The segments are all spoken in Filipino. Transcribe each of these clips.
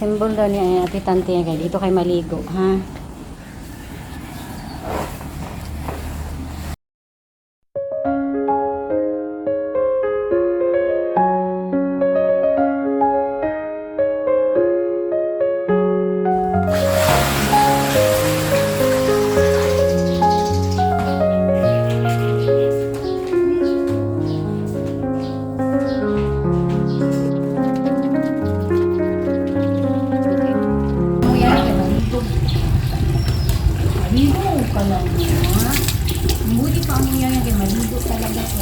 symbol daw ni Ate Tante kay dito kay maligo, ha? Maligo ka lang na. Buti pa ang yan yung maligo talaga ko.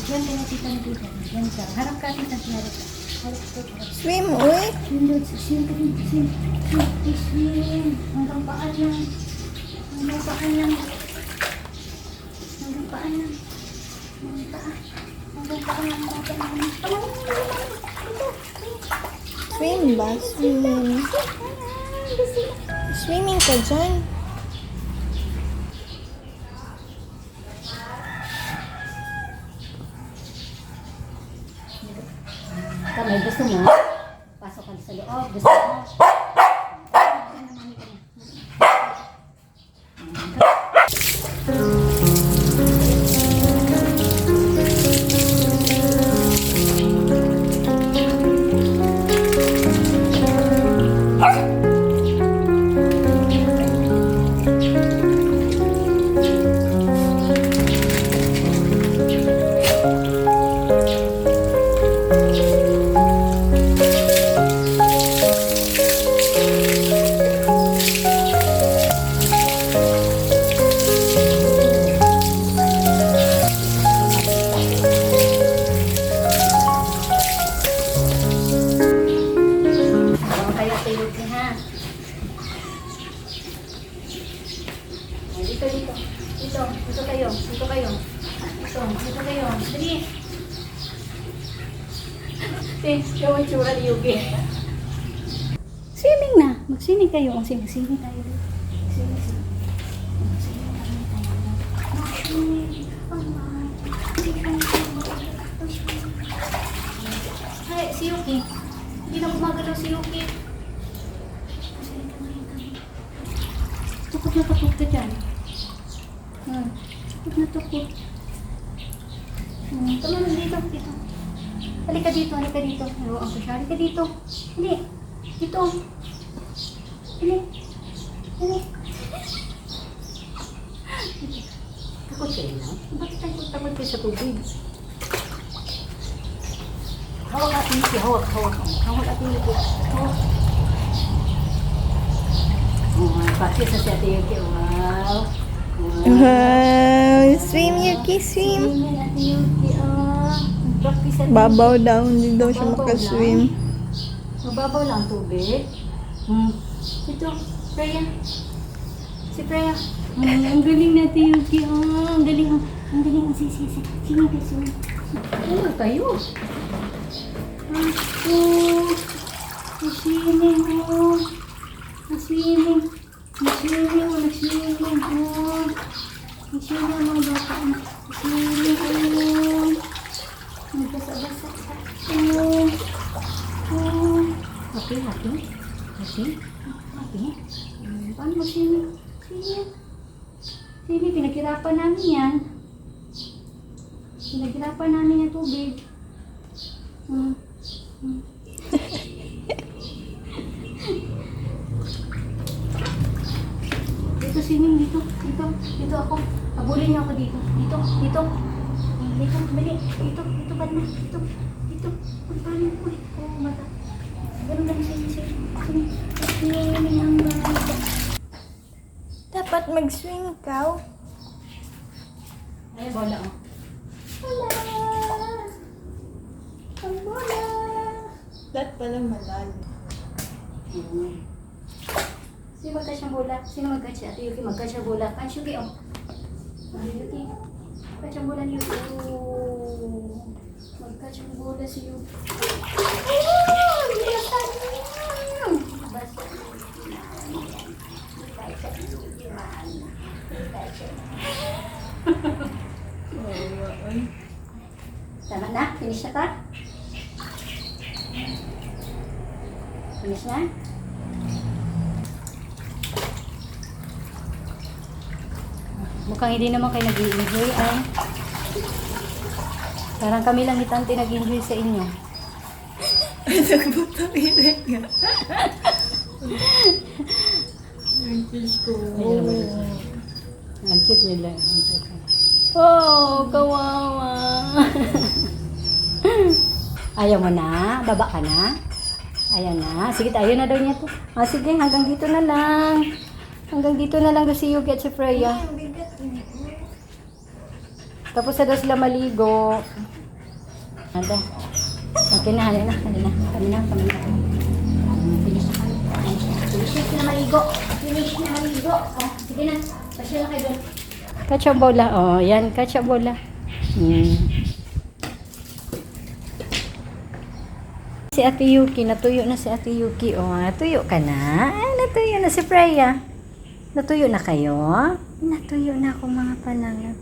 Diyan ka na tita na tita. Diyan ka. Harap ka tita. Harap ka. Swim, uy. Swim. Hanggang paan lang. Hanggang paan lang. Hanggang paan lang. Hanggang paan. Hanggang paan lang. Swim ba? Swim. Swimming ka dyan. Kamay, gusto mo? Pasok ka sa loob. Gusto mo? Dito kayo. Dito kayo. Dali. Yung itsura ni Yuki. Swimming na. Mag-swimming kayo. Mag-swimming tayo. Ay, si Yuki. Hindi na gumagalaw si Yuki. Takot na takot ka dyan. Takot na takot. Tama na dito. Halika dito. Haluan ko siya. Halika dito. Hindi. Dito. Hindi. Takot kayo na? Bakit takot kayo sa tubig? Hawak atin ito. Hawak atin ito. Hawak. Bakit sa si Ate Yuki? Wow. Swim, Yuki, swim. Ate Yuki, Babaw daw, hindi daw siya makaswim. Mababaw lang tubig. Ito, Freya. Si Freya. Ang galing na Ate Yuki. Ang galing. Ang galing. Sige. Sino kayo? Swimming mga bata. Nagbasa-basa. Happy? Paano mo swimming? Swimming, pinaghirapan namin yan. Pinaghirapan namin yung tubig. Dito swimming, dito ako. Habulin niyo ako dito. Dito. Dito. Dito. Dali. Dito. Dito ba na? Dito. Dito. Ang paano ko eh. Oo, mata. Ganun lang sa'yo. Dapat mag-swing ka. Ay, bola oh. Wala. Ang bola. Dapat pala malalim. Sino magkasya bola? Sino magkasya? Ate Yuki magkasya bola. Kan Yuki oh. Ate Yuki. Magkasya bola ni Yuki. Oh. Magkasya bola si Yuki. Oh! Binatan niya! Basta. Tama na? Finish na ka? Finish na? Mukhang hindi naman kayo nag-i-enjoy ay. Parang kami lang ni Tante nag-enjoy sa inyo. Nagbutang ilan nga. Ang fish ko. Ang cute nila. Oh, kawawa. Ayaw mo na? Baba ka na? Ayan na. Sige, tayo na daw niya to. Ah, sige, hanggang dito na lang. Hanggang dito na lang daw si Yuki at si Freya. Tapos na daw sila maligo. Anda. Okay na, halina na. Kami na. Finish na kami. Finish na maligo. Finish na maligo. Oh, sige na. Pasya na kayo doon. Kacha bola. Oh, yan. Kacha bola. Si Ate Yuki. Natuyo na si Ate Yuki. Oh, natuyo ka na. Ay, natuyo na si Freya. Natuyo na kayo? Natuyo na ako mga panang.